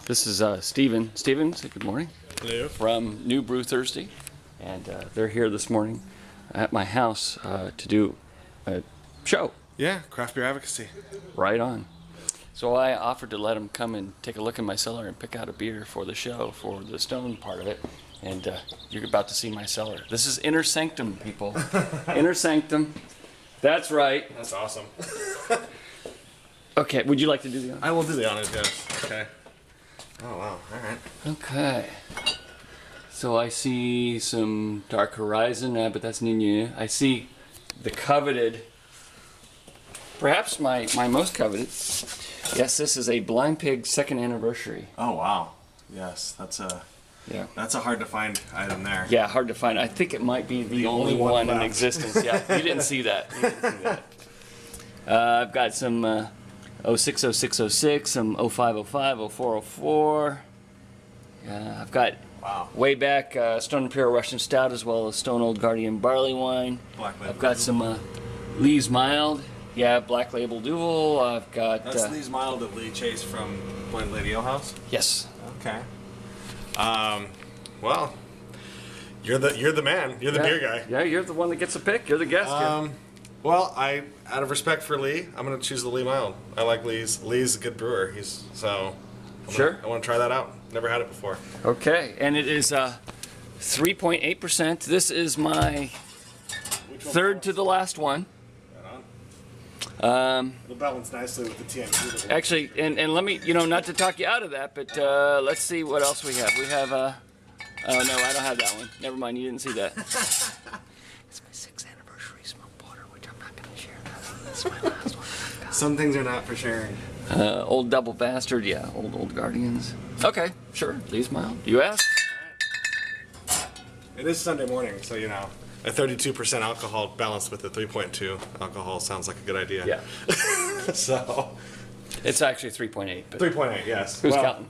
This is Steven. Steven, say good morning. Hello. From New Brew Thirsty. And they're here this morning at my house to do a show. Yeah, Craft Beer Advocacy. Right on. So I offered to let them come and take a look in my cellar and pick out a beer for the show, for the Stone part of it. And you're about to see my cellar. This is Inner Sanctum, people. Inner Sanctum. That's right. That's awesome. Okay, would you like to do the honors? I will do the honors, yes. Okay. Oh, wow. All right. Okay. So I see some Dark Horizon, but that's new. I see the coveted, perhaps my most coveted. Yes, this is a Blind Pig 2nd anniversary. Oh, wow. Yes, that's a hard to find item there. Yeah, hard to find. I think it might be the only one in existence. Yeah, you didn't see that. You didn't see that. I've got some 060606, some 0505, 0404. Yeah, I've got way back Stone Imperial Russian Stout as well as Stone Old Guardian Barley Wine. Black Label. I've got some Lee's Mild. Yeah, Black Label Duvel. I've got... That's Lee's Mild that Lee chased from Blind Lady Ale House? Yes. Okay. Well, you're the man. You're the beer guy. Yeah, you're the one that gets a pick. You're the guest. Well, out of respect for Lee, I'm going to choose the Lee Mild. I like Lee's. Lee's a good brewer. I want to try that out. Never had it before. Okay, and it is 3.8%. This is my third to the last one. It'll balance nicely with the TNT. Actually, and let me, not to talk you out of that, but let's see what else we have. We have, oh no, I don't have that one. Never mind, you didn't see that. It's my 6th anniversary smoked porter, which I'm not going to share. That's my last one. Some things are not for sharing. Old Double Bastard, yeah, old Guardians. Okay, sure, Lee's Mild. You asked? It is Sunday morning, so a 32% alcohol balanced with a 3.2 alcohol sounds like a good idea. Yeah. So it's actually 3.8. 3.8, yes. Who's counting?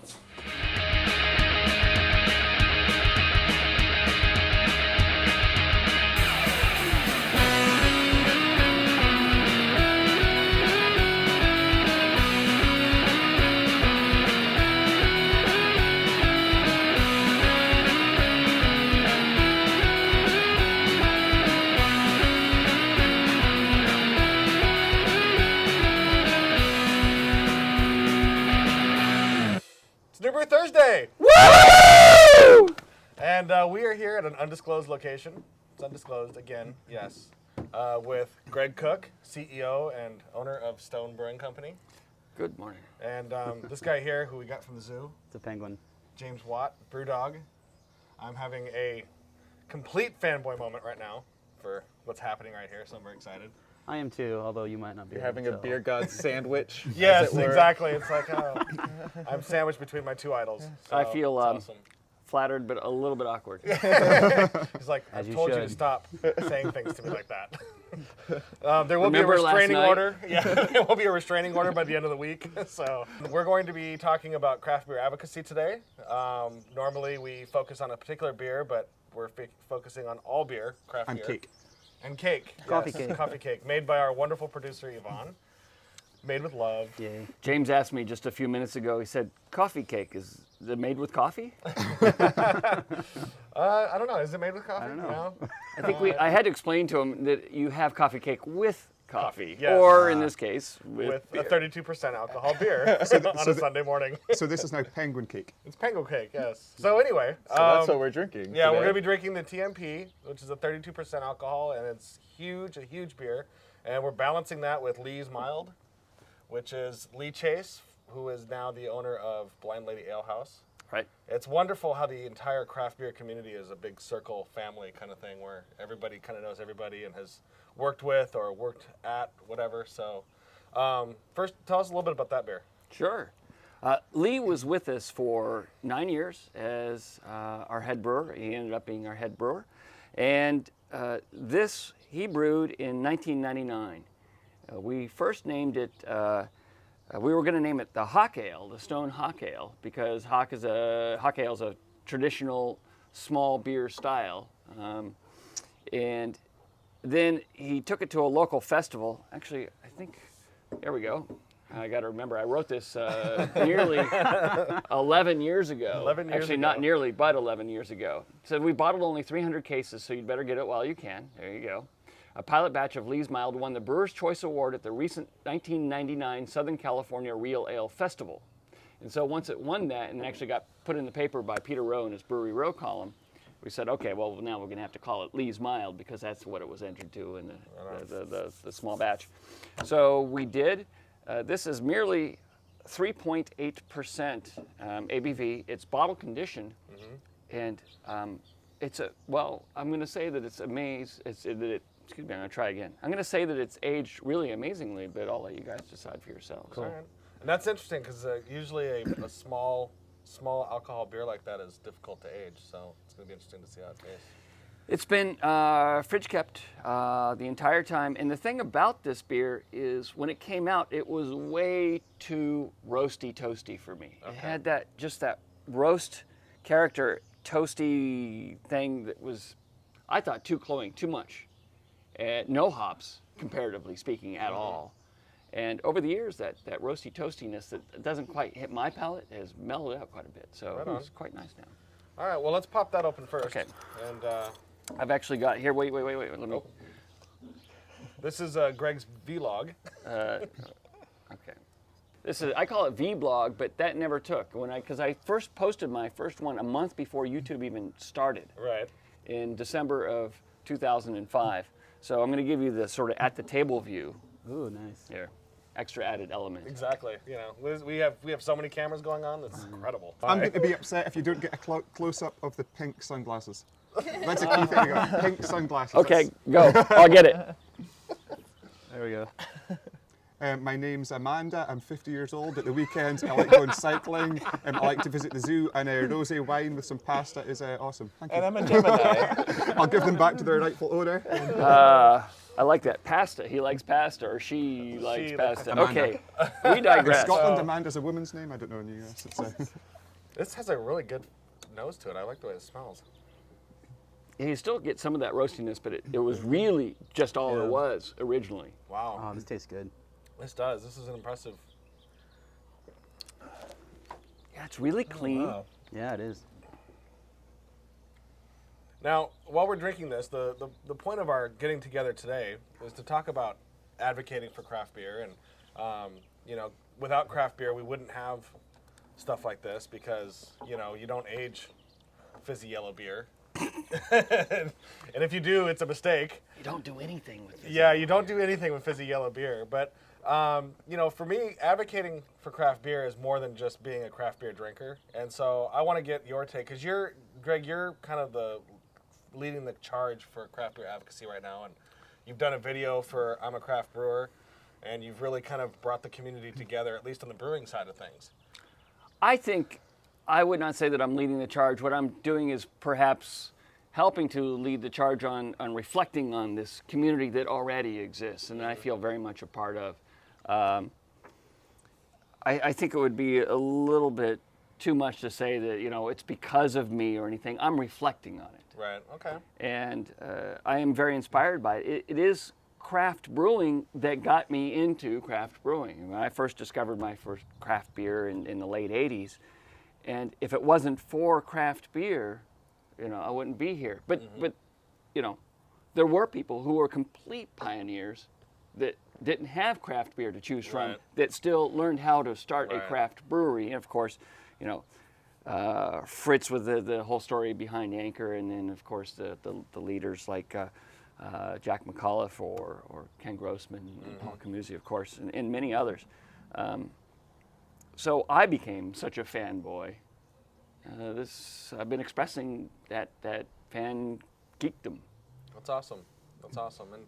Thursday! Woo! And we are here at an undisclosed location. It's undisclosed again, yes. With Greg Koch, CEO and owner of Stone Brewing Company. Good morning. And this guy here, who we got from the zoo. It's a penguin. James Watt, Brew Dog. I'm having a complete fanboy moment right now for what's happening right here, so I'm very excited. I am too, although you might not be. You're having a beer god sandwich. Yes, exactly. It's like I'm sandwiched between my two idols. So I feel awesome. flattered, but a little bit awkward. He's like, I've told you to stop saying things to me like that. There will be a restraining order. Yeah, there will be a restraining order by the end of the week. So we're going to be talking about craft beer advocacy today. Normally we focus on a particular beer, but we're focusing on all beer, craft beer. Cake. And cake. Coffee yes, cake. Coffee cake, made by our wonderful producer, Yvonne. Made with love. Yay. James asked me just a few minutes ago, he said, coffee cake, is it made with coffee? I don't know. Is it made with coffee? I don't know. No? I think I had to explain to him that you have coffee cake with coffee, yes. or in this case, with a 32% alcohol beer on a Sunday morning. So this is now penguin cake. It's penguin cake, yes. So anyway. So that's what we're drinking. Yeah, today. we're going to be drinking the TMP, which is a 32% alcohol, and it's a huge beer. And we're balancing that with Lee's Mild, which is Lee Chase, who is now the owner of Blind Lady Ale House. Right. It's wonderful how the entire craft beer community is a big circle family kind of thing where everybody kind of knows everybody and has worked with or worked at whatever. So first, tell us a little bit about that beer. Sure. Lee was with us for 9 years as our head brewer. He ended up being our head brewer. And this he brewed in 1999. We first named it, we were going to name it the Hawk Ale, the Stone Hawk Ale, because Hawk Ale is a traditional small beer style. And then he took it to a local festival. Actually, I think, there we go. I got to remember, I wrote this nearly 11 years ago. 11 years Actually, ago. not nearly, but 11 years ago. It said, we bottled only 300 cases, so you'd better get it while you can. There you go. A pilot batch of Lee's Mild won the Brewer's Choice Award at the recent 1999 Southern California Real Ale Festival. And so once it won that and actually got put in the paper by Peter Rowe in his Brewery Row column, we said, okay, well, now we're going to have to call it Lee's Mild because that's what it was entered to in the small batch. So we did. This is merely 3.8% ABV. It's bottle conditioned, and it's I'm going to say that it's excuse me, I'm going to try again. I'm going to say that it's aged really amazingly, but I'll let you guys decide for yourselves. Cool. All right. And that's interesting because usually a small alcohol beer like that is difficult to age, so it's going to be interesting to see how it tastes. It's been fridge kept the entire time, and the thing about this beer is when it came out, it was way too roasty toasty for me. Okay. It had that roast character, toasty thing that was, I thought, too cloying, too much. No hops, comparatively speaking, at all. And over the years, that roasty toastiness that doesn't quite hit my palate has mellowed out quite a bit. So it's quite nice now. All right, well, let's pop that open first. Okay. And I've actually got here. Wait. Let me. This is Greg's vlog. Okay. I call it vlog, but that never took because I first posted my first one a month before YouTube even started. Right. In December of 2005. So I'm going to give you the sort of at the table view. Ooh, nice. Here, extra added element. Exactly. You know, we have so many cameras going on. That's incredible. I'm going to be upset if you don't get a close-up of the pink sunglasses. That's a key thing. I got pink sunglasses. Okay, go. I'll get it. There we go. My name's Amanda. I'm 50 years old. At the weekends, I like going cycling. I like to visit the zoo, and rosé wine with some pasta is awesome. Thank you. And I'm a Gemini. I'll give them back to their rightful owner. I like that. Pasta. He likes pasta, or she likes pasta. Amanda. Okay, we digress. In Scotland, Amanda's a woman's name. I don't know in the US. This has a really good nose to it. I like the way it smells. You still get some of that roastiness, but it was really just all it was originally. Wow. Oh, this tastes good. This does. This is an impressive. Yeah, it's really clean. Wow. Yeah, it is. Now, while we're drinking this, the point of our getting together today is to talk about advocating for craft beer. And, you know, without craft beer, we wouldn't have stuff like this because, you know, you don't age fizzy yellow beer. And if you do, it's a mistake. You don't do anything with it. Yeah, you don't do anything with fizzy yellow beer. But, you know, for me, advocating for craft beer is more than just being a craft beer drinker. And so I want to get your take, because Greg, you're kind of leading the charge for craft beer advocacy right now. And you've done a video for I'm a Craft Brewer, and you've really kind of brought the community together, at least on the brewing side of things. I would not say that I'm leading the charge. What I'm doing is perhaps helping to lead the charge on reflecting on this community that already exists and that I feel very much a part of. I think it would be a little bit too much to say that, you know, it's because of me or anything. I'm reflecting on it. Right, okay. And I am very inspired by it. It is craft brewing that got me into craft brewing. When I first discovered my first craft beer in the late 80s, and if it wasn't for craft beer, you know, I wouldn't be here. But you know, there were people who were complete pioneers that didn't have craft beer to choose from, that still learned how to start a craft brewery. And of course, you know, Fritz with the whole story behind Anchor, and then of course the leaders like Jack McAuliffe or Ken Grossman and Paul Camuzzi, of course, and many others. So I became such a fanboy. I've been expressing that fan geekdom. That's awesome. That's awesome. And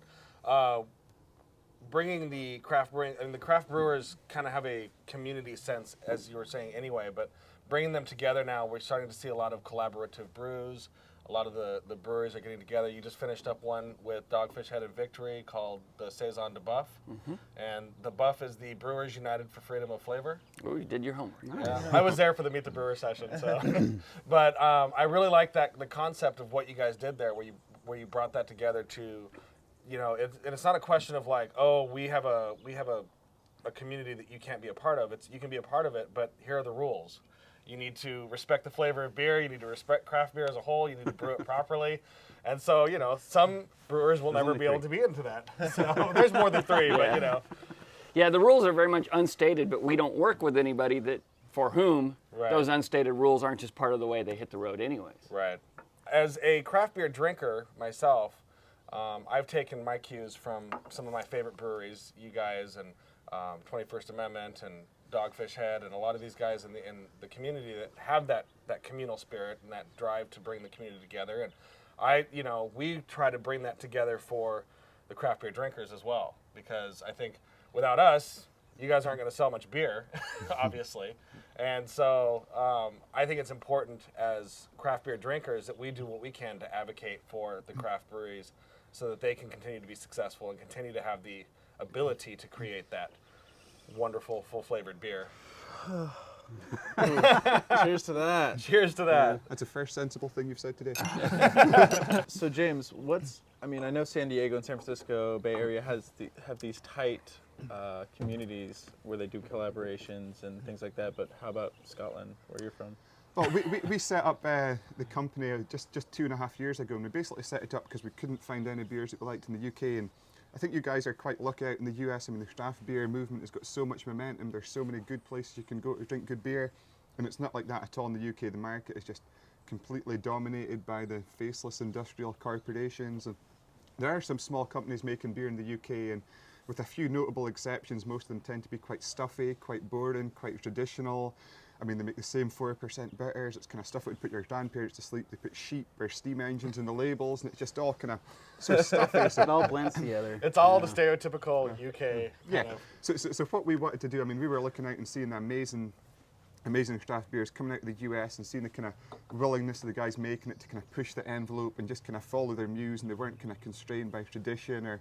bringing the craft brewing, and the craft brewers kind of have a community sense, as you were saying anyway, but bringing them together now, we're starting to see a lot of collaborative brews. A lot of the breweries are getting together. You just finished up one with Dogfish Head and Victory called the Saison de Buff. And the Buff is the Brewers United for Freedom of Flavor. Oh, you did your homework. Yeah, I was there for the Meet the Brewer session. So, but I really like the concept of what you guys did there, where you brought that together to, you know, and it's not a question of like, oh, we have a a community that you can't be a part of. You can be a part of it, but here are the rules. You need to respect the flavor of beer. You need to respect craft beer as a whole. You need to brew it properly. And so, some brewers will never be able to be into that. So there's more than 3, but Yeah, the rules are very much unstated, but we don't work with anybody for whom those unstated rules aren't just part of the way they hit the road anyways. Right. As a craft beer drinker myself, I've taken my cues from some of my favorite breweries, you guys and 21st Amendment and Dogfish Head and a lot of these guys in the community that have that communal spirit and that drive to bring the community together. And we try to bring that together for the craft beer drinkers as well, because I think without us, you guys aren't going to sell much beer, obviously. And so I think it's important as craft beer drinkers that we do what we can to advocate for the craft breweries so that they can continue to be successful and continue to have the ability to create that wonderful, full-flavored beer. Cheers to that. Cheers to that. That's the first sensible thing you've said today. So James, I know San Diego and San Francisco Bay Area have these tight communities where they do collaborations and things like that, but how about Scotland, where you're from? Well, we set up the company just 2.5 years ago, and we basically set it up because we couldn't find any beers that we liked in the UK. And I think you guys are quite lucky out in the US. I mean, the craft beer movement has got so much momentum. There's so many good places you can go to drink good beer, and it's not like that at all in the UK. The market is just completely dominated by the faceless industrial corporations. And there are some small companies making beer in the UK, and with a few notable exceptions, most of them tend to be quite stuffy, quite boring, quite traditional. I mean, they make the same 4% bitters. It's kind of stuff that would put your grandparents to sleep. They put sheep or steam engines in the labels, and it's just all kind of so stuffy. So It all blends together. It's all the stereotypical UK yeah. kind of. So what we wanted to do, I mean, we were looking out and seeing the amazing craft beers coming out of the US and seeing the kind of willingness of the guys making it to kind of push the envelope and just kind of follow their muse, and they weren't kind of constrained by tradition or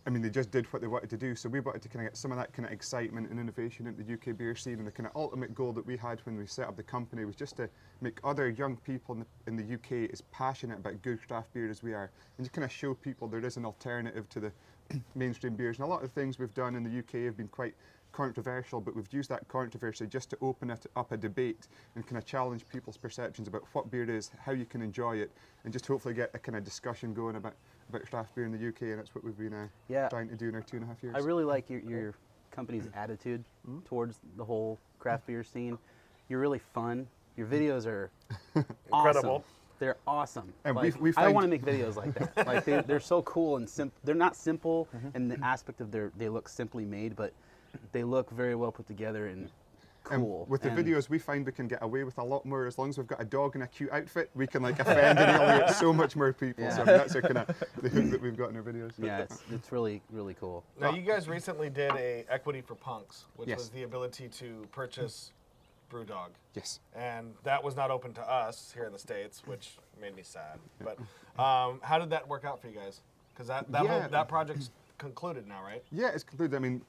I mean, they just did what they wanted to do. So we wanted to kind of get some of that kind of excitement and innovation into the UK beer scene. And the kind of ultimate goal that we had when we set up the company was just to make other young people in the UK as passionate about good craft beer as we are, and just kind of show people there is an alternative to the mainstream beers. And a lot of things we've done in the UK have been quite controversial, but we've used that controversy just to open it up a debate and kind of challenge people's perceptions about what beer is, how you can enjoy it, and just hopefully get a kind of discussion going about craft beer in the UK. And that's what we've been trying to do in our 2.5 years. I really like your company's attitude towards the whole craft beer scene. You're really fun. Your videos are Incredible. awesome. They're awesome. And like, I want to make videos like that. Like they're so cool and simple. They're not simple in the aspect of they look simply made, but they look very well put together and cool. And with the videos, we find we can get away with a lot more as long as we've got a dog in a cute outfit. We can like offend and alienate so much more people. Yeah. So I mean, that's our kind of the hook that we've got in our videos. Yeah, it's really, really cool. Now, you guys recently did a Equity for Punks, which Yes. was the ability to purchase Brew Dog. Yes. And that was not open to us here in the States, which made me sad. But how did that work out for you guys? Because that project's concluded now, right? Yeah, it's concluded. I mean,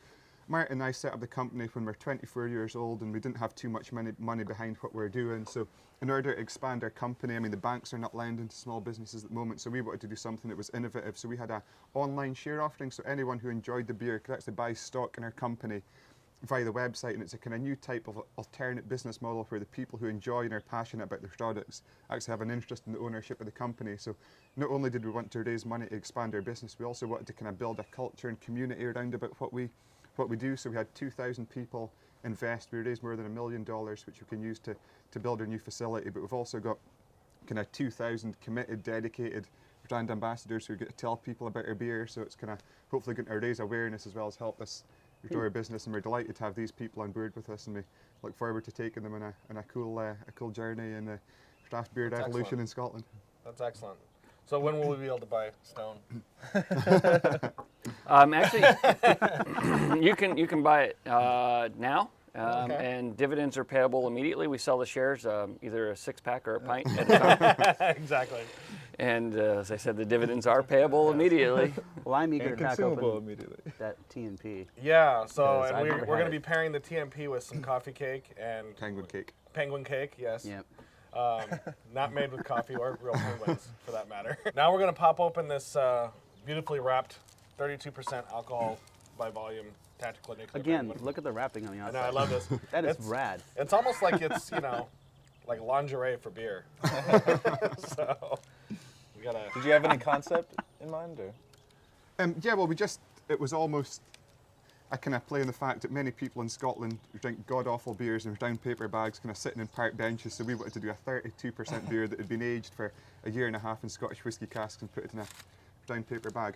Martin and I set up the company when we were 24 years old, and we didn't have too much money behind what we were doing. So in order to expand our company, I mean, the banks are not lending to small businesses at the moment, so we wanted to do something that was innovative. So we had an online share offering, so anyone who enjoyed the beer could actually buy stock in our company via the website, and it's a kind of new type of alternate business model where the people who enjoy and are passionate about their products actually have an interest in the ownership of the company. So not only did we want to raise money to expand our business, we also wanted to kind of build a culture and community around about what we do. So we had 2,000 people invest. We raised more than $1 million, which we can use to build our new facility. But we've also got kind of 2,000 committed, dedicated brand ambassadors who get to tell people about our beer. So it's kind of hopefully going to raise awareness as well as help us grow our business. And we're delighted to have these people on board with us, and we look forward to taking them on a cool journey in the craft beer evolution in Scotland. That's excellent. So when will we be able to buy Stone? Actually, you can buy it now, Okay. and dividends are payable immediately. We sell the shares, either a 6-pack or a pint at a time. Exactly. And as I said, the dividends are payable immediately. Well, I'm eager And to crack consumable open immedially. that TNP. Yeah, so Because and I've we're never going had to be it. pairing the TMP with some coffee cake and Penguin cake. yes. Yep. Not made with coffee or real penguins, for that matter. Now we're going to pop open this beautifully wrapped 32% alcohol by volume Tactical Nuclear Again, Penguin. look at the wrapping on the I outside. know, I love this. That is It's rad. It's almost like it's, like lingerie for beer. So, we gotta. Did you have any concept in mind, or? Yeah, well, it was almost, I kind of play on the fact that many people in Scotland drink god-awful beers in brown paper bags kind of sitting in park benches, so we wanted to do a 32% beer that had been aged for a year and a half in Scottish whisky casks and put it in a brown paper bag.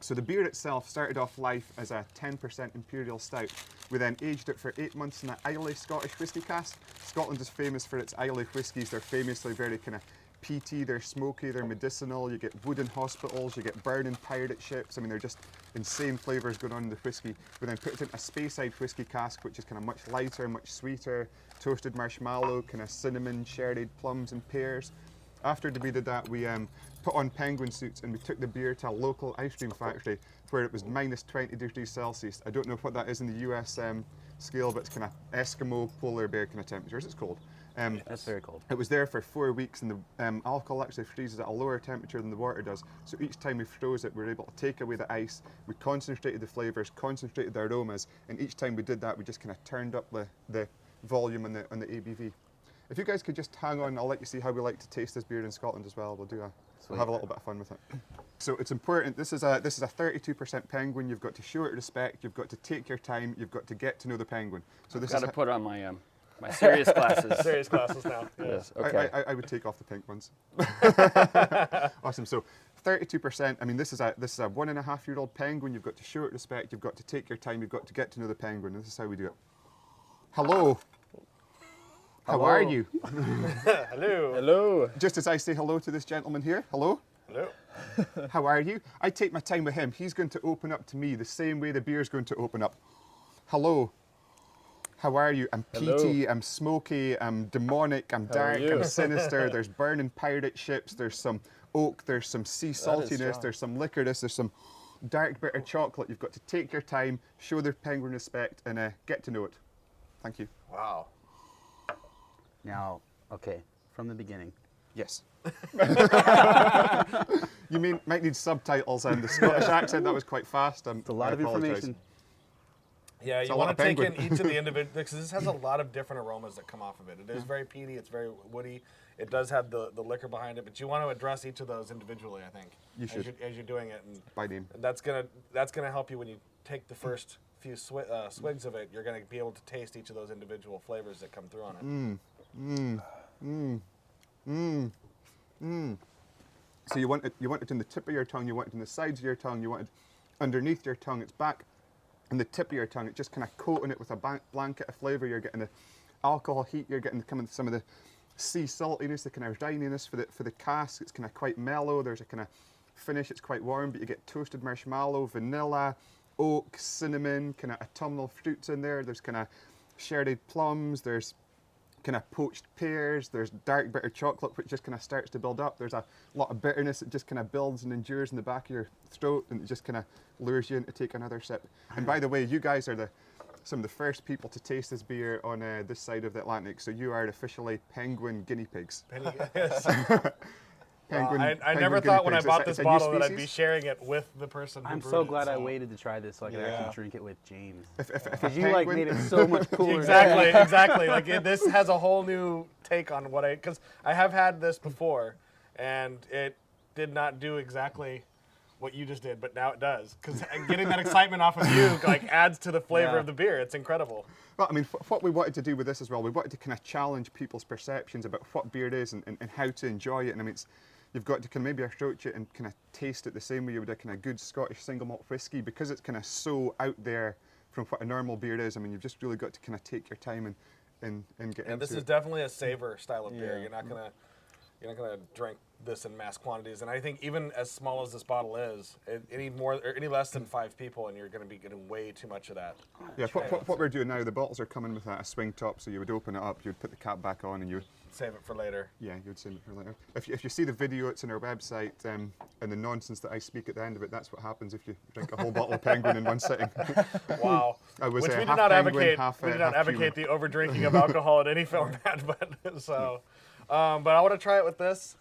So the beer itself started off life as a 10% imperial stout. We then aged it for 8 months in an Islay Scottish whisky cask. Scotland is famous for its Islay whiskies. They're famously very kind of peaty, they're smoky, they're medicinal. You get wooden hospitals, you get burning pirate ships. I mean, they're just insane flavours going on in the whiskey. We then put it in a Speyside whisky cask, which is kind of much lighter, much sweeter, toasted marshmallow, kind of cinnamon, sherried plums and pears. After we did that, we put on penguin suits and we took the beer to a local ice cream factory where it was minus 20 degrees Celsius. I don't know what that is in the US scale, but it's kind of Eskimo polar bear kind of temperatures, it's cold. That's very cold. It was there for 4 weeks, and the alcohol actually freezes at a lower temperature than the water does. So each time we froze it, we were able to take away the ice. We concentrated the flavours, concentrated the aromas, and each time we did that, we just kind of turned up the volume on the ABV. If you guys could just hang on, I'll let you see how we like to taste this beer in Scotland as well. We'll have a little bit of fun with it. So it's important. This is a 32% penguin. You've got to show it respect. You've got to take your time. You've got to get to know the penguin. So this Got to put on my my serious glasses. Serious glasses now. Yeah. Yes. Okay. I would take off the pink ones. Awesome. So 32%. I mean, this is a 1.5-year-old penguin. You've got to show it respect. You've got to take your time. You've got to get to know the penguin. And this is how we do it. Hello. How are you? Hello. Hello. Just as I say hello to this gentleman here. Hello. Hello. How are you? I take my time with him. He's going to open up to me the same way the beer's going to open up. Hello. How are you? I'm peaty, I'm smoky, I'm demonic, I'm dark, I'm sinister. There's burning pirate ships, there's some oak, there's some sea saltiness, there's some licorice, there's some dark bitter chocolate. You've got to take your time, show the penguin respect, and get to know it. Thank you. Wow. Now, okay, from the beginning. Yes. You might need subtitles and the Scottish accent, that was quite fast. It's a lot of information. Yeah, you want to take in each of the individual, because this has a lot of different aromas that come off of it. It is very peaty, it's very woody. It does have the liquor behind it, but you want to address each of those individually, I think. You should. As you're doing it. And by name. That's gonna help you when you take the first few swigs of it. You're going to be able to taste each of those individual flavors that come through on it. So you want it in the tip of your tongue, you want it in the sides of your tongue, you want it underneath your tongue, it's back in the tip of your tongue, it's just kind of coating it with a blanket of flavour. You're getting the alcohol heat, you're getting some of the sea saltiness, the kind of drininess for the cask. It's kind of quite mellow, there's a kind of finish, it's quite warm, but you get toasted marshmallow, vanilla, oak, cinnamon, kind of autumnal fruits in there. There's kind of sherried plums, there's kind of poached pears, there's dark bitter chocolate which just kind of starts to build up. There's a lot of bitterness that just kind of builds and endures in the back of your throat, and it just kind of lures you in to take another sip. And by the way, you guys are some of the first people to taste this beer on this side of the Atlantic, so you are officially penguin guinea pigs. I never thought when I bought this bottle that I'd be sharing it with the person who I'm brewed so it, glad I waited to try this so I could actually drink it with James. Because you made it so much cooler. Exactly. Like this has a whole new take on because I have had this before, and it did not do exactly what you just did, but now it does. Because getting that excitement off of you adds to the flavor of the beer. It's incredible. Well, I mean, what we wanted to do with this as well, we wanted to kind of challenge people's perceptions about what beer is and how to enjoy it. And I mean, you've got to kind of maybe approach it and kind of taste it the same way you would a kind of good Scottish single malt whiskey, because it's kind of so out there from what a normal beer is. I mean, you've just really got to kind of take your time and get into it. And this is definitely a savor style of beer. You're not gonna drink this in mass quantities. And I think even as small as this bottle is, any less than 5 people, and you're going to be getting way too much of that. Yeah, what we're doing now, the bottles are coming with a swing top, so you would open it up, you would put the cap back on, and you would save it for later. Yeah, you would save it for later. If you see the video, it's on our website, and the nonsense that I speak at the end of it, that's what happens if you drink a whole bottle of Penguin in one sitting. Wow. Which we do not advocate. We do not advocate the over drinking of alcohol at any format, but I want to try it with this.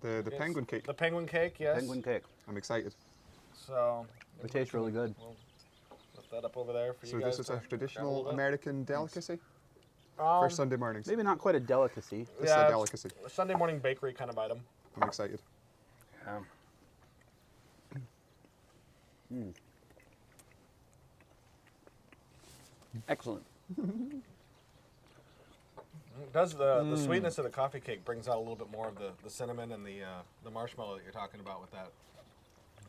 The penguin cake. The penguin cake, yes. Penguin cake. I'm excited. So it tastes really good. We'll that up over there for So you guys. this is a to traditional grab a little American delicacy for Sunday mornings. Maybe not quite a delicacy. This is a delicacy. A Sunday morning bakery kind of item. I'm excited. Excellent. It does the sweetness of the coffee cake brings out a little bit more of the cinnamon and the marshmallow that you're talking about with that.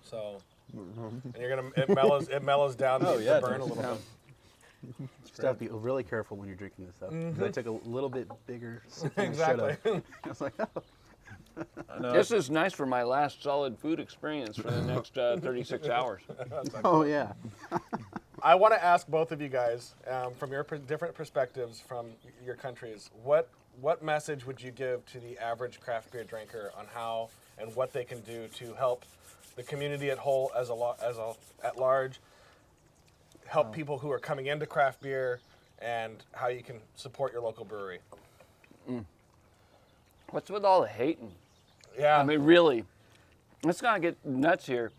So, and you're gonna it mellows down the burn a little bit. Just have to be really careful when you're drinking this stuff. 'Cause I took a little bit bigger sip than I Exactly. should have. I was like, oh. This is nice for my last solid food experience for the next 36 hours. Oh yeah. I want to ask both of you guys, from your different perspectives from your countries, what message would you give to the average craft beer drinker on how and what they can do to help the community at whole at large, help people who are coming into craft beer, and how you can support your local brewery? What's with all the hating? Yeah. I mean, really, let's not get nuts here.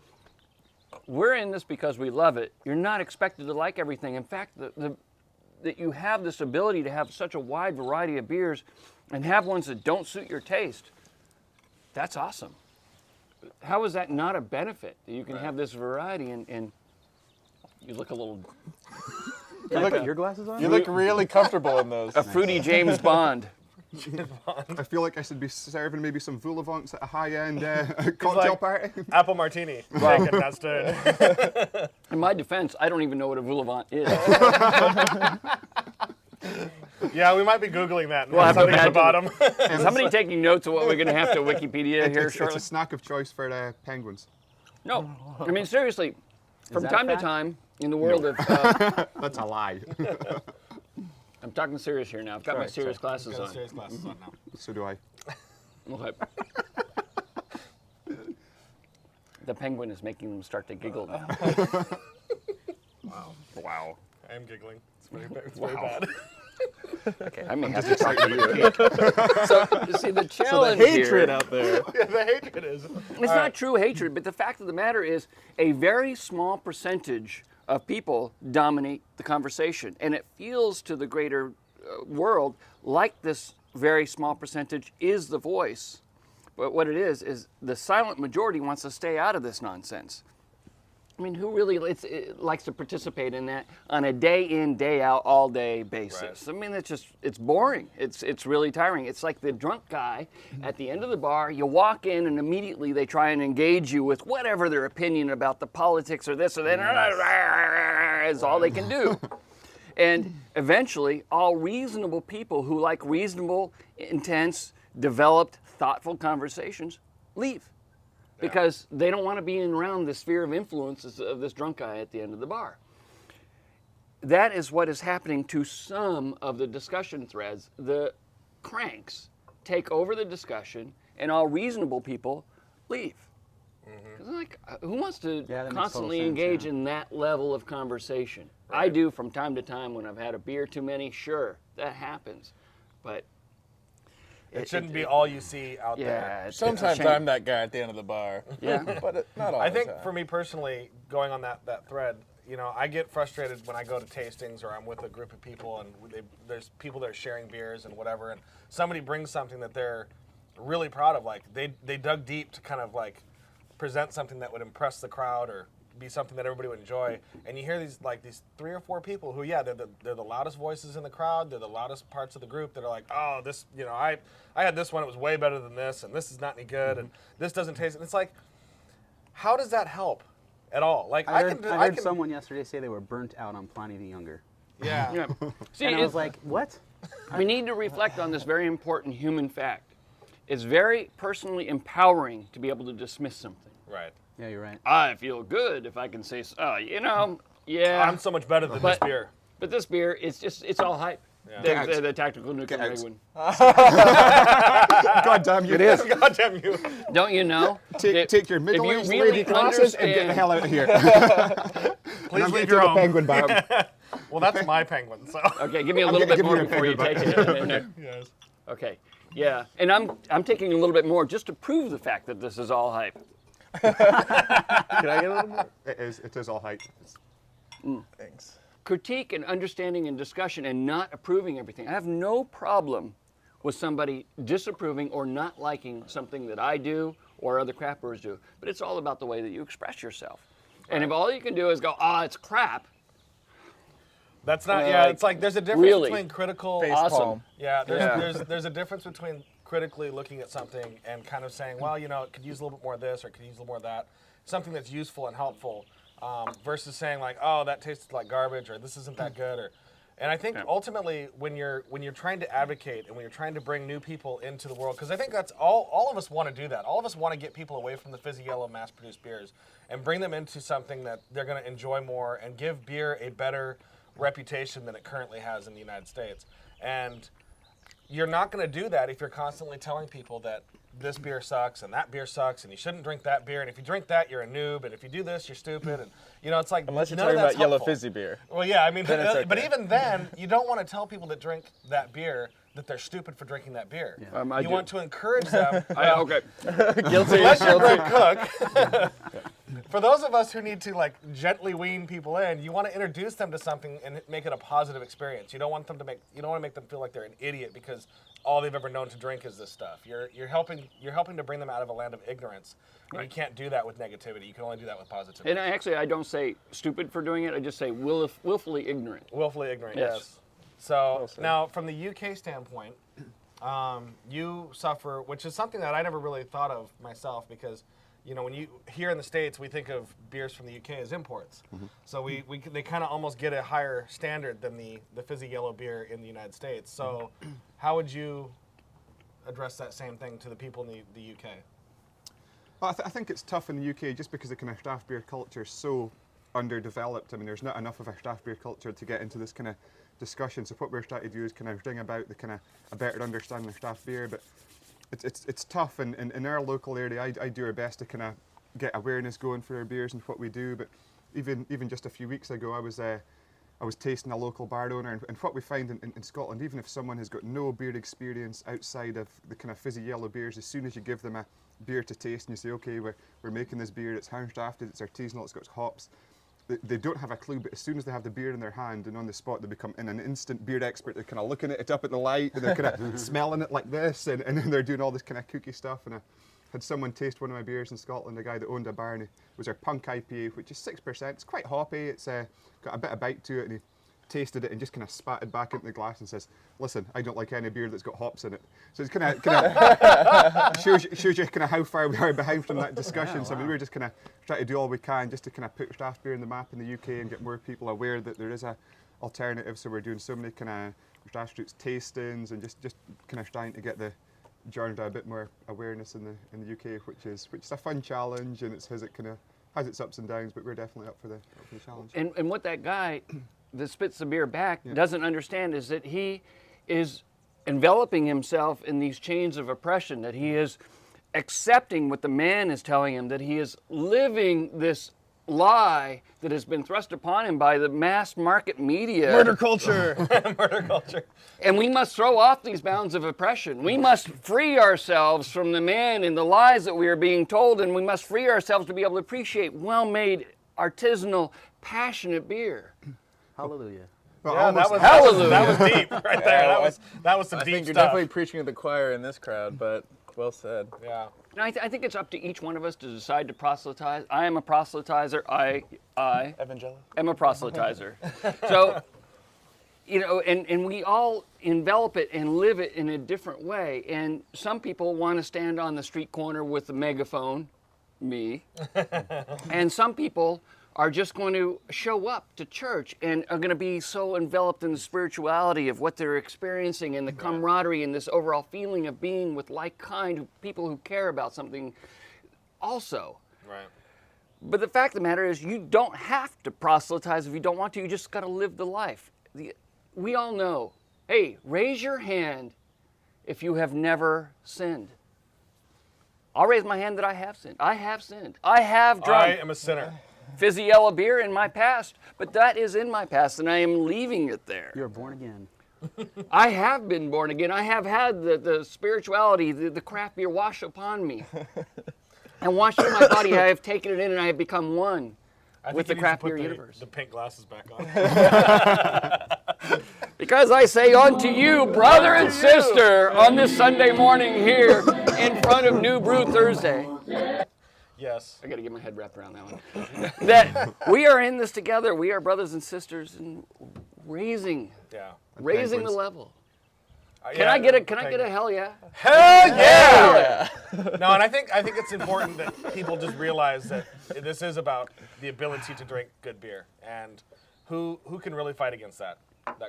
We're in this because we love it. You're not expected to like everything. In fact, that you have this ability to have such a wide variety of beers and have ones that don't suit your taste, that's awesome. How is that not a benefit? That you can have this variety and you look a little... Can I put your glasses on? You look really comfortable in those. A fruity James Bond. I feel like I should be serving maybe some Voulevants at a high-end cocktail party. Apple martini. Shaken, not stirred. In my defense, I don't even know what a Voulevant is. Yeah, we might be Googling that. Well, have Something at the a bottom. Is somebody taking notes of what we're going to have to Wikipedia here It's shortly? a snack of choice for penguins. No. I mean, seriously, from that a time to fact? time, in the world of... That's a lie. I'm talking serious here now. I've got my serious glasses Got on. serious glasses on now. So do I. Okay. The penguin is making them start to giggle now. Wow. I am giggling. It's very bad. Okay, I may have to talk to you. So, you see, the challenge Hatred here, out there. Yeah, the hatred is. it's not true hatred, but the fact of the matter is a very small percentage of people dominate the conversation. And it feels to the greater world like this very small percentage is the voice. But what it is the silent majority wants to stay out of this nonsense. I mean, who really likes to participate in that on a day in, day out, all day basis? Right. I mean, it's boring. It's really tiring. It's like the drunk guy at the end of the bar. You walk in and immediately they try and engage you with whatever their opinion about the politics or this or that is all they can do. And eventually, all reasonable people who like reasonable, intense, developed, thoughtful conversations leave. Because they don't want to be around the sphere of influences of this drunk guy at the end of the bar. That is what is happening to some of the discussion threads. The cranks take over the discussion, and all reasonable people leave. Because like, who wants to Yeah, that makes total constantly sense, engage yeah. in that level of conversation? I do from time to time when I've had a beer too many. Sure, that happens, but It shouldn't be all you see out there. yeah. It's a Sometimes shame. I'm that guy at the end of the bar. Yeah. But not all I the think time. for me personally, going on that thread, you know, I get frustrated when I go to tastings or I'm with a group of people and there's people that are sharing beers and whatever, and somebody brings something that they're really proud of, like they dug deep to kind of like present something that would impress the crowd or be something that everybody would enjoy, and you hear these 3 or 4 people who, yeah, they're the loudest voices in the crowd, they're the loudest parts of the group that are like, oh, this, you know, I had this one, it was way better than this, and this is not any good, and this doesn't taste. And it's like, how does that help at all? Like I heard someone yesterday say they were burnt out on Pliny the Younger. yeah. Yeah. See, And I was like, what? we need to reflect on this very important human fact. It's very personally empowering to be able to dismiss something. Right. Yeah, you're right. I feel good if I can say, you know, yeah. I'm so much better than this beer. But this beer, it's all hype. Yeah. The Tactical Nuclear Get out. Penguin. God damn you. It is. God damn you. Don't you know? Take your if middle-aged you really lady glasses and get the understand- hell out of here. Please leave to your the own. penguin bar. Well, that's my penguin, so. Okay, give me a I'm little gonna bit give more you a before you take penguin it. Yes. Okay, yeah, and I'm taking a little bit more just to prove the fact that this is all hype. Can I get a little more? It is all hype. Thanks. Critique and understanding and discussion and not approving everything. I have no problem with somebody disapproving or not liking something that I do or other craft brewers do. But it's all about the way that you express yourself. And if all you can do is go, it's crap. That's not, it's like there's a difference really? between critical. Awesome. Yeah, there's a difference between critically looking at something and kind of saying, well, it could use a little bit more of this or it could use a little more of that. Something that's useful and helpful versus saying like, oh, that tastes like garbage or this isn't that good. And I think ultimately when you're trying to advocate and when you're trying to bring new people into the world, because I think that's all of us want to do that. All of us want to get people away from the fizzy yellow mass-produced beers and bring them into something that they're going to enjoy more and give beer a better reputation than it currently has in the United States. And you're not going to do that if you're constantly telling people that this beer sucks and that beer sucks and you shouldn't drink that beer and if you drink that you're a noob and if you do this you're stupid and it's like unless you're none talking of that's about yellow helpful. fizzy beer. Well, yeah, I mean, Then it's okay. but even then you don't want to tell people that drink that beer that they're stupid for drinking that beer. Yeah. You want to encourage them. Okay. Guilty. Unless you're Greg Koch. For those of us who need to like gently wean people in, you want to introduce them to something and make it a positive experience. You don't want to make them feel like they're an idiot because all they've ever known to drink is this stuff. You're helping to bring them out of a land of ignorance. Right. You can't do that with negativity. You can only do that with positivity. And I don't say stupid for doing it. I just say willfully ignorant. Willfully ignorant. Yes. So now, from the UK standpoint, you suffer, which is something that I never really thought of myself because, when you here in the States, we think of beers from the UK as imports. Mm-hmm. So they kind of almost get a higher standard than the fizzy yellow beer in the United States. So how would you address that same thing to the people in the UK? Well, I think it's tough in the UK just because the kind of craft beer culture is so underdeveloped. I mean, there's not enough of a craft beer culture to get into this kind of discussion. So what we're trying to do is kind of bring about the kind of a better understanding of craft beer. But it's tough, and in our local area, I do our best to kind of get awareness going for our beers and what we do. But even just a few weeks ago, I was tasting a local bar owner, and what we find in Scotland, even if someone has got no beer experience outside of the kind of fizzy yellow beers, as soon as you give them a beer to taste and you say, okay, we're making this beer, it's handcrafted, it's artisanal, it's got hops, they don't have a clue, but as soon as they have the beer in their hand and on the spot, they become in an instant beer expert. They're kind of looking at it up at the light, and they're kind of smelling it like this, and then they're doing all this kind of kooky stuff. And I had someone taste one of my beers in Scotland, a guy that owned a bar, and it was our Punk IPA, which is 6%. It's quite hoppy, it's got a bit of bite to it, and he tasted it and just kind of spat it back into the glass and says, listen, I don't like any beer that's got hops in it. So it's kind of shows you kind of how far we are behind from that discussion. Wow. So I mean, we're just kind of trying to do all we can just to kind of put craft beer in the map in the UK and get more people aware that there is a alternative. So we're doing so many kind of grassroots tastings and just kind of trying to get the genre a bit more awareness in the UK, which is a fun challenge, and it has its ups and downs, but we're definitely up for the challenge. And what that guy that spits the beer back doesn't understand is that he is enveloping himself in these chains of oppression, that he is accepting what the man is telling him, that he is living this lie that has been thrust upon him by the mass market media. Murder culture. Murder culture. And we must throw off these bounds of oppression. We must free ourselves from the man and the lies that we are being told, and we must free ourselves to be able to appreciate well-made, artisanal, passionate beer. Hallelujah. Well, Yeah, that was deep right there. That was some I deep think you're stuff. definitely preaching to the choir in this crowd, but well said. Yeah. And I think it's up to each one of us to decide to proselytize. I am a proselytizer. I Evangelical. am a proselytizer. So, and we all envelop it and live it in a different way. And some people want to stand on the street corner with a megaphone, me. And some people are just going to show up to church and are going to be so enveloped in the spirituality of what they're experiencing and the camaraderie and this overall feeling of being with like-kind people who care about something also. Right. But the fact of the matter is you don't have to proselytize if you don't want to. You just got to live the life. We all know, hey, raise your hand if you have never sinned. I'll raise my hand that I have sinned. I have sinned. I have drunk. I am a sinner. Fizzy yellow beer in my past, but that is in my past, and I am leaving it there. You're born again. I have been born again. I have had the spirituality, the craft beer wash upon me. And washed through my body, I have taken it in, and I have become one with the craft beer universe. The pink glasses back on. Because I say unto you, brother and sister, on this Sunday morning here in front of New Brew Thursday. Yes. I got to get my head wrapped around that one. That we are in this together. We are brothers and sisters in raising the level. Can I get a hell yeah? Hell yeah! No, and I think it's important that people just realize that this is about the ability to drink good beer, and who can really fight against that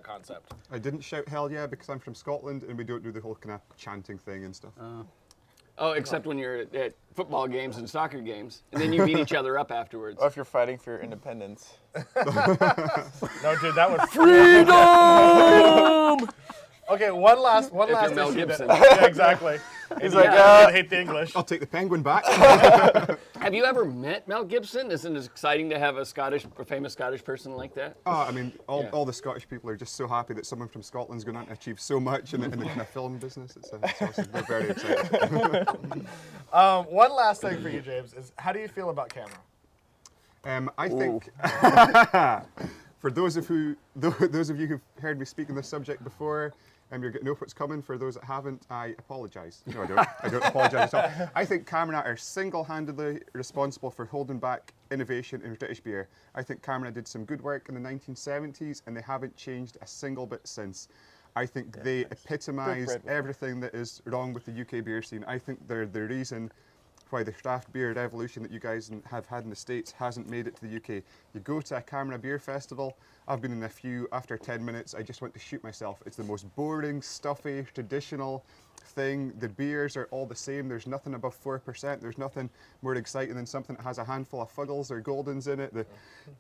concept. I didn't shout hell yeah because I'm from Scotland and we don't do the whole kind of chanting thing and stuff. Oh, except when you're at football games and soccer games, and then you beat each other up afterwards. Or if you're fighting for your independence. No, dude, that was Freedom! Okay, one last you're Mel issue Gibson. Yeah, exactly. He's like, like, I hate the English. I'll take the penguin back. Have you ever met Mel Gibson? Isn't it exciting to have a famous Scottish person like that? I mean, all the Scottish people are just so happy that someone from Scotland's going on to achieve so much in the kind of film business. It's awesome. They're very excited. One last thing for you, James, is how do you feel about camera? I think for those of you who've heard me speak on this subject before, you're getting know what's coming. For those that haven't, I apologise. No, I don't. I don't apologise at all. I think Cameron are single-handedly responsible for holding back innovation in British beer. I think Cameron did some good work in the 1970s, and they haven't changed a single bit since. I think they epitomise everything that is wrong with the UK beer scene. I think they're the reason why the craft beer revolution that you guys have had in the States hasn't made it to the UK. You go to a Cameron Beer Festival, I've been in a few, after 10 minutes, I just want to shoot myself. It's the most boring, stuffy, traditional thing. The beers are all the same. There's nothing above 4%. There's nothing more exciting than something that has a handful of Fuggles or Goldens in it. The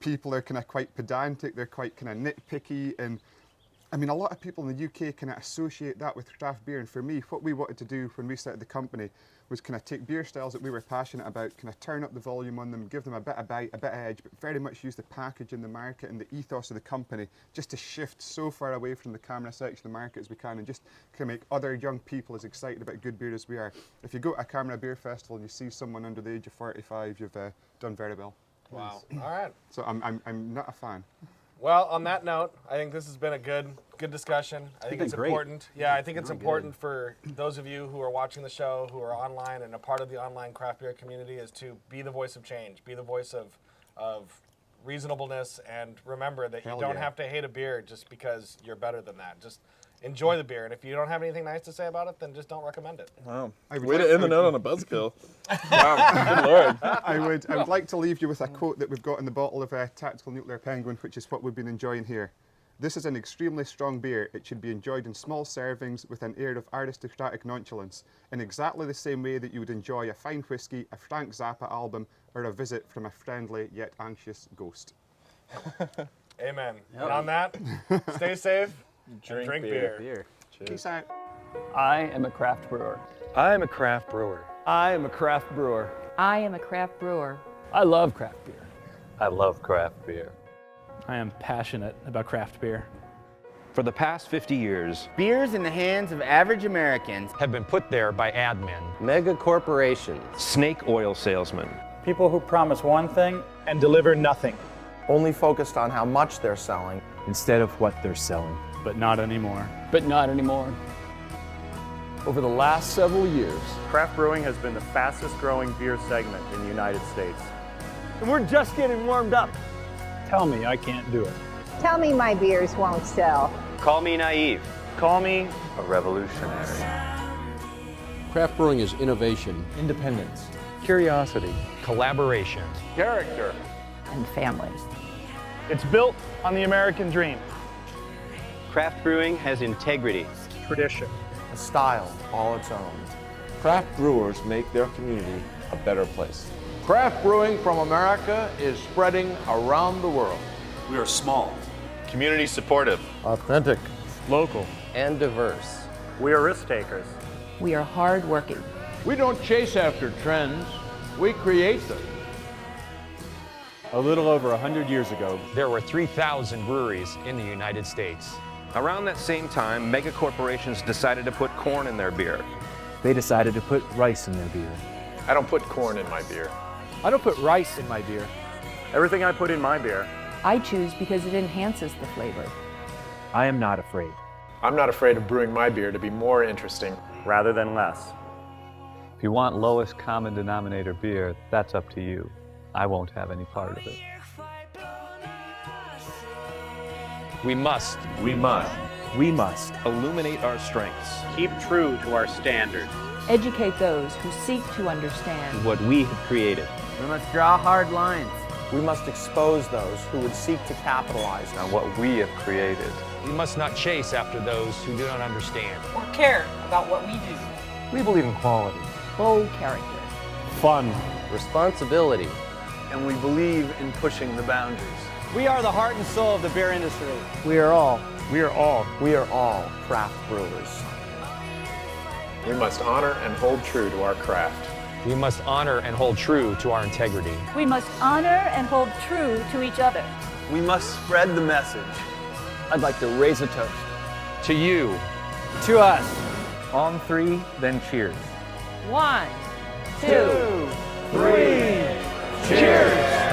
people are kind of quite pedantic. They're quite kind of nitpicky. And I mean, a lot of people in the UK kind of associate that with craft beer. And for me, what we wanted to do when we started the company was kind of take beer styles that we were passionate about, kind of turn up the volume on them, give them a bit of bite, a bit of edge, but very much use the package and the market and the ethos of the company just to shift so far away from the camera section of the market as we can, and just kind of make other young people as excited about good beer as we are. If you go to a Camera Beer Festival and you see someone under the age of 45, you've done very well. Wow. All right. So I'm not a fan. Well, on that note, I think this has been a good discussion. I think it's important. Yeah, I think it's important for those of you who are watching the show, who are online and a part of the online craft beer community, is to be the voice of change, be the voice of reasonableness, and remember that you don't have to hate a beer just because you're better than that. Just enjoy the beer, and if you don't have anything nice to say about it, then just don't recommend it. Wow. Way to end the note on a buzzkill. Wow, good Lord. I would like to leave you with a quote that we've got in the bottle of Tactical Nuclear Penguin, which is what we've been enjoying here. This is an extremely strong beer. It should be enjoyed in small servings with an air of aristocratic nonchalance, in exactly the same way that you would enjoy a fine whiskey, a Frank Zappa album, or a visit from a friendly yet anxious ghost. Amen. Yep. And on that, stay safe. Drink beer. Peace out. I am a craft brewer. I am a craft brewer. I am a craft brewer. I am a craft brewer. I love craft beer. I love craft beer. I am passionate about craft beer. For the past 50 years, beers in the hands of average Americans have been put there by admin, mega corporations, snake oil salesmen, people who promise one thing and deliver nothing. Only focused on how much they're selling instead of what they're selling. But not anymore. But not anymore. Over the last several years, craft brewing has been the fastest growing beer segment in the United States. And we're just getting warmed up. Tell me I can't do it. Tell me my beers won't sell. Call me naive. Call me a revolutionary. Craft brewing is innovation, independence, curiosity, collaboration, character, and family. It's built on the American dream. Craft brewing has integrity, tradition, a style all its own. Craft brewers make their community a better place. Craft brewing from America is spreading around the world. We are small, community supportive, authentic, local, and diverse. We are risk takers. We are hardworking. We don't chase after trends, we create them. A little over 100 years ago, there were 3,000 breweries in the United States. Around that same time, mega corporations decided to put corn in their beer. They decided to put rice in their beer. I don't put corn in my beer. I don't put rice in my beer. Everything I put in my beer, I choose because it enhances the flavor. I am not afraid. I'm not afraid of brewing my beer to be more interesting rather than less. If you want lowest common denominator beer, that's up to you. I won't have any part of it. We must illuminate our strengths. Keep true to our standards. Educate those who seek to understand What we have created. We must draw hard lines. We must expose those who would seek to capitalize On what we have created. We must not chase after those who do not understand. Or care about what we do. We believe in quality, bold character, fun, responsibility, and we believe in pushing the boundaries. We are the heart and soul of the beer industry. We are all craft brewers. We must honor and hold true to our craft. We must honor and hold true to our integrity. We must honor and hold true to each other. We must spread the message. I'd like to raise a toast. To you. To us. On three, then cheers. 1, 2, 3, cheers!